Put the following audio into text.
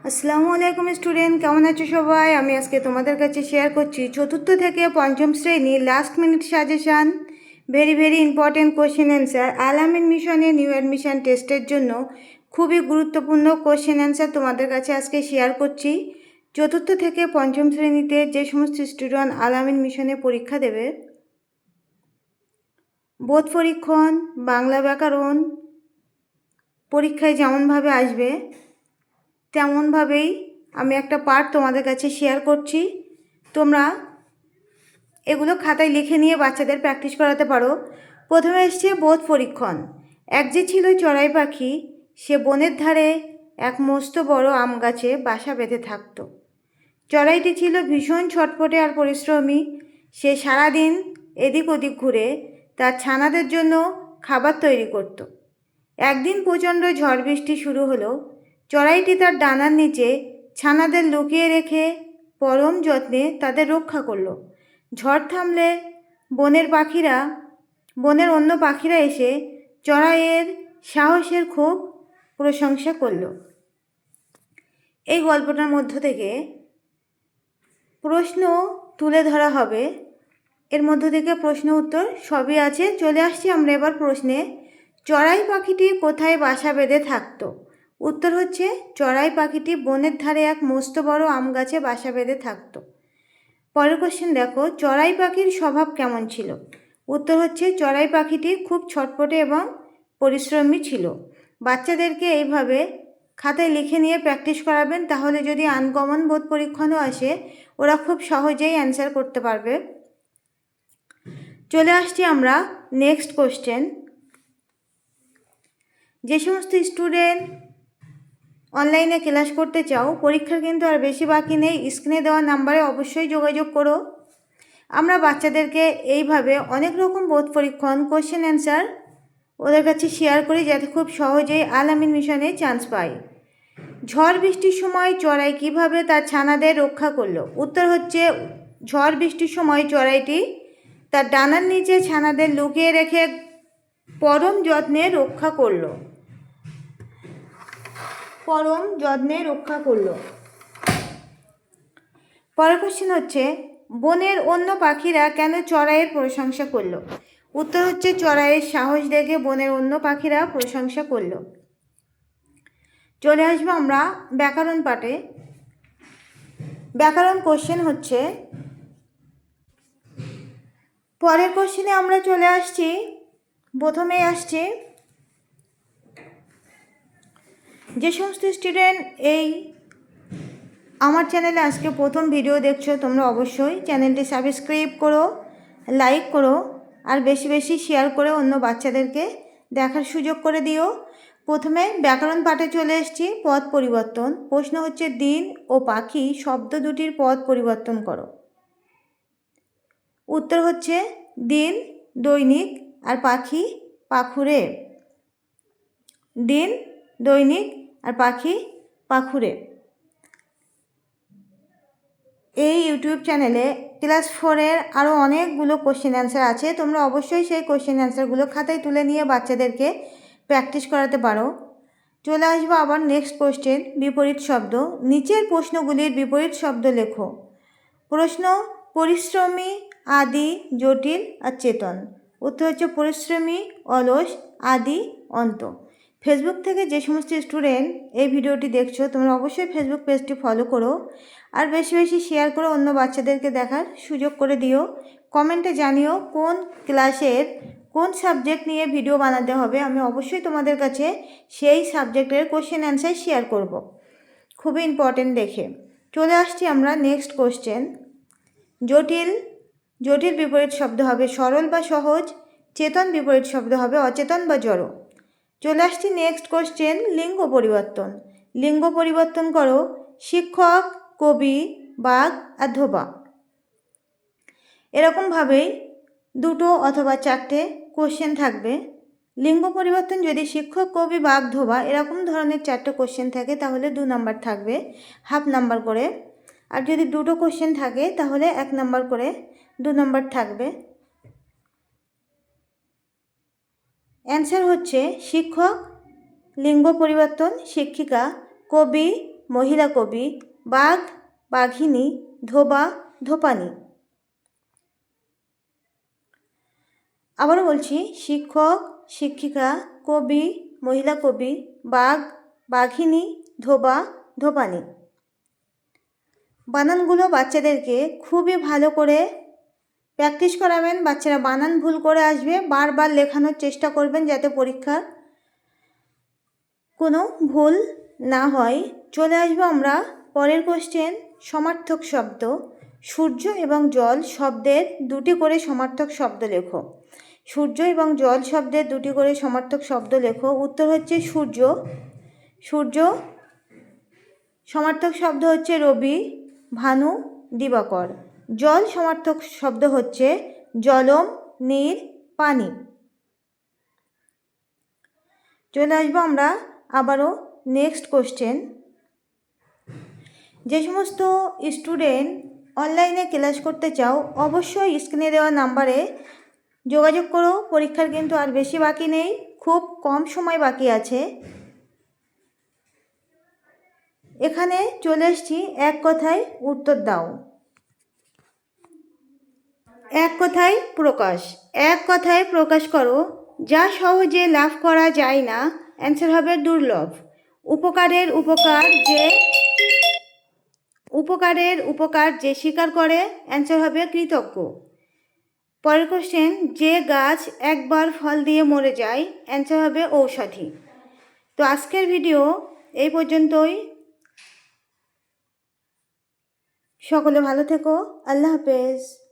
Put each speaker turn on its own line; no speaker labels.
আসসালামু আলাইকুম স্টুডেন্ট, কেমন আছো সবাই? আমি আজকে তোমাদের কাছে শেয়ার করছি চতুর্থ থেকে পঞ্চম শ্রেণী last minute suggestion, very important question answer. Al Amin মিশনে নিউ অ্যাডমিশন টেস্টের জন্য খুবই গুরুত্বপূর্ণ কোশ্চেন অ্যান্সার তোমাদের কাছে আজকে শেয়ার করছি। চতুর্থ থেকে পঞ্চম শ্রেণীতে যে সমস্ত স্টুডেন্ট আল-আমিন মিশনে পরীক্ষা দেবে, বোধ পরীক্ষণ, বাংলা ব্যাকরণ পরীক্ষায় যেমনভাবে আসবে তেমনভাবেই আমি একটা পার্ট তোমাদের কাছে শেয়ার করছি। তোমরা এগুলো খাতায় লিখে নিয়ে বাচ্চাদের প্র্যাকটিস করাতে পারো। প্রথমে এসছে বোধ পরীক্ষণ। এক যে ছিল চড়াই পাখি, সে বনের ধারে এক মস্ত বড় আম গাছে বাসা বেঁধে থাকত। চড়াইটি ছিল ভীষণ ছটফটে আর পরিশ্রমী। সে সারাদিন এদিক ওদিক ঘুরে তার ছানাদের জন্য খাবার তৈরি করত। একদিন প্রচণ্ড ঝড় বৃষ্টি শুরু হলো। চড়াইটি তার ডানার নিচে ছানাদের লুকিয়ে রেখে পরম যত্নে তাদের রক্ষা করল। ঝড় থামলে বনের অন্য পাখিরা এসে চড়াইয়ের সাহসের খুব প্রশংসা করল। এই গল্পটার মধ্য থেকে প্রশ্ন তুলে ধরা হবে। এর মধ্য থেকে প্রশ্ন উত্তর সবই আছে। চলে আসছি আমরা এবার প্রশ্নে। চড়াই পাখিটি কোথায় বাসা বেঁধে থাকত? উত্তর হচ্ছে চড়াই পাখিটি বনের ধারে এক মস্ত বড় আম গাছে বাসা বেঁধে থাকত। পরের কোশ্চেন দেখো, চড়াই পাখির স্বভাব কেমন ছিল? উত্তর হচ্ছে চড়াই পাখিটি খুব ছটপটে এবং পরিশ্রমী ছিল। বাচ্চাদেরকে এইভাবে খাতায় লিখে নিয়ে প্র্যাকটিস করাবেন, তাহলে যদি আনকমন বোধ পরীক্ষণও আসে ওরা খুব সহজেই অ্যান্সার করতে পারবে। চলে আসছি আমরা নেক্সট কোশ্চেন। যে সমস্ত স্টুডেন্ট অনলাইনে ক্লাস করতে চাও, পরীক্ষার কিন্তু আর বেশি বাকি নেই। স্ক্রিনে দেওয়া নাম্বারে অবশ্যই যোগাযোগ করো। আমরা বাচ্চাদেরকে এইভাবে অনেক রকম বোধ পরীক্ষণ, কোশ্চেন অ্যান্সার ওদের কাছে শেয়ার করি, যাতে খুব সহজেই আল-আমিন মিশনে চান্স পায়। ঝড় বৃষ্টির সময় চড়াই কিভাবে তার ছানাদের রক্ষা করলো? উত্তর হচ্ছে ঝড় বৃষ্টির সময় চড়াইটি তার ডানার নিচে ছানাদের লুকিয়ে রেখে পরম যত্নে রক্ষা করলো। পরের কোশ্চেন হচ্ছে, বনের অন্য পাখিরা কেন চড়াইয়ের প্রশংসা করলো? উত্তর হচ্ছে চড়াইয়ের সাহস দেখে বনের অন্য পাখিরা প্রশংসা করলো। চলে আসবো আমরা ব্যাকরণ পাঠে। ব্যাকরণ কোশ্চেন হচ্ছে, পরের কোশ্চেনে আমরা চলে আসছি। প্রথমেই আসছে, যে সমস্ত স্টুডেন্ট এই আমার চ্যানেলে আজকে প্রথম ভিডিও দেখছো, তোমরা অবশ্যই চ্যানেলটি সাবস্ক্রাইব করো, লাইক করো, আর বেশি বেশি শেয়ার করে অন্য বাচ্চাদেরকে দেখার সুযোগ করে দিও। প্রথমে ব্যাকরণ পাঠে চলে এসেছি। পদ পরিবর্তন। প্রশ্ন হচ্ছে, দিন ও পাখি শব্দ দুটির পদ পরিবর্তন করো। উত্তর হচ্ছে দিন দৈনিক আর পাখি পাখুরে। দিন দৈনিক আর পাখি পাখুরে। এই ইউটিউব চ্যানেলে ক্লাস 4-এর আরও অনেকগুলো কোশ্চেন অ্যান্সার আছে। তোমরা অবশ্যই সেই কোশ্চেন অ্যান্সারগুলো খাতায় তুলে নিয়ে বাচ্চাদেরকে প্র্যাকটিস করাতে পারো। চলে আসবো আবার নেক্সট কোশ্চেন, বিপরীত শব্দ। নিচের প্রশ্নগুলির বিপরীত শব্দ লেখো। প্রশ্ন, পরিশ্রমী, আদি, জটিল আর চেতন। উত্তর হচ্ছে পরিশ্রমী, অলস, আদি, অন্ত। ফেসবুক থেকে যে সমস্ত স্টুডেন্ট এই ভিডিওটি দেখছো, তোমরা অবশ্যই ফেসবুক পেজটি ফলো করো আর বেশি বেশি শেয়ার করে অন্য বাচ্চাদেরকে দেখার সুযোগ করে দিও। কমেন্টে জানিও কোন ক্লাসের কোন সাবজেক্ট নিয়ে ভিডিও বানাতে হবে। আমি অবশ্যই তোমাদের কাছে সেই সাবজেক্টের কোশ্চেন অ্যান্সার শেয়ার করব, খুবই ইম্পর্টেন্ট দেখে। চলে আসছি আমরা নেক্সট কোশ্চেন। জটিল। জটিল বিপরীত শব্দ হবে সরল বা সহজ। চেতন বিপরীত শব্দ হবে অচেতন বা জড়। চলে আসছি নেক্সট কোশ্চেন, লিঙ্গ পরিবর্তন। লিঙ্গ পরিবর্তন করো। শিক্ষক, কবি, বাঘ আর ধোবা। এরকমভাবেই দুটো অথবা চারটে কোশ্চেন থাকবে। লিঙ্গ পরিবর্তন যদি শিক্ষক, কবি, বাঘ, ধোবা এরকম ধরনের চারটে কোশ্চেন থাকে তাহলে 2 নাম্বার থাকবে, হাফ নাম্বার করে। আর যদি দুটো কোশ্চেন থাকে তাহলে 1 নাম্বার করে 2 নাম্বার থাকবে। অ্যান্সার হচ্ছে শিক্ষক লিঙ্গ পরিবর্তন, শিক্ষিকা, কবি মহিলা কবি, বাঘ, বাঘিনী, ধোবা, ধোপানি। আবারও বলছি, শিক্ষক, শিক্ষিকা, কবি, মহিলা কবি, বাঘ, বাঘিনী, ধোবা, ধোপানি। বানানগুলো বাচ্চাদেরকে খুবই ভালো করে প্র্যাকটিস করাবেন। বাচ্চারা বানান ভুল করে আসবে, বারবার লেখানোর চেষ্টা করবেন যাতে পরীক্ষার কোনো ভুল না হয়। চলে আসবো আমরা পরের কোশ্চেন। সমার্থক শব্দ। সূর্য এবং জল শব্দের দুটি করে সমার্থক শব্দ লেখো। সূর্য এবং জল শব্দের দুটি করে সমার্থক শব্দ লেখো। উত্তর হচ্ছে সূর্য। সূর্য সমার্থক শব্দ হচ্ছে রবি, ভানু, দিবাকর। জল সমার্থক শব্দ হচ্ছে জলম, নীর, পানি। চলে আসবো আমরা আবারও নেক্সট কোশ্চেন। যে সমস্ত স্টুডেন্ট অনলাইনে ক্লাস করতে চাও অবশ্যই স্ক্রিনে দেওয়া নাম্বারে যোগাযোগ করো। পরীক্ষার কিন্তু আর বেশি বাকি নেই, খুব কম সময় বাকি আছে। এখানে চলে এসেছি এক কথায় উত্তর দাও। এক কথায় প্রকাশ। এক কথায় প্রকাশ করো। যা সহজে লাভ করা যায় না, অ্যান্সার হবে দুর্লভ। উপকারের উপকার যে স্বীকার করে, অ্যান্সার হবে কৃতজ্ঞ। পরের কোশ্চেন, যে গাছ একবার ফল দিয়ে মরে যায়, অ্যান্সার হবে ঔষধি। তো আজকের ভিডিও এই পর্যন্তই। সকলে ভালো থেকো। আল্লাহ হাফেজ।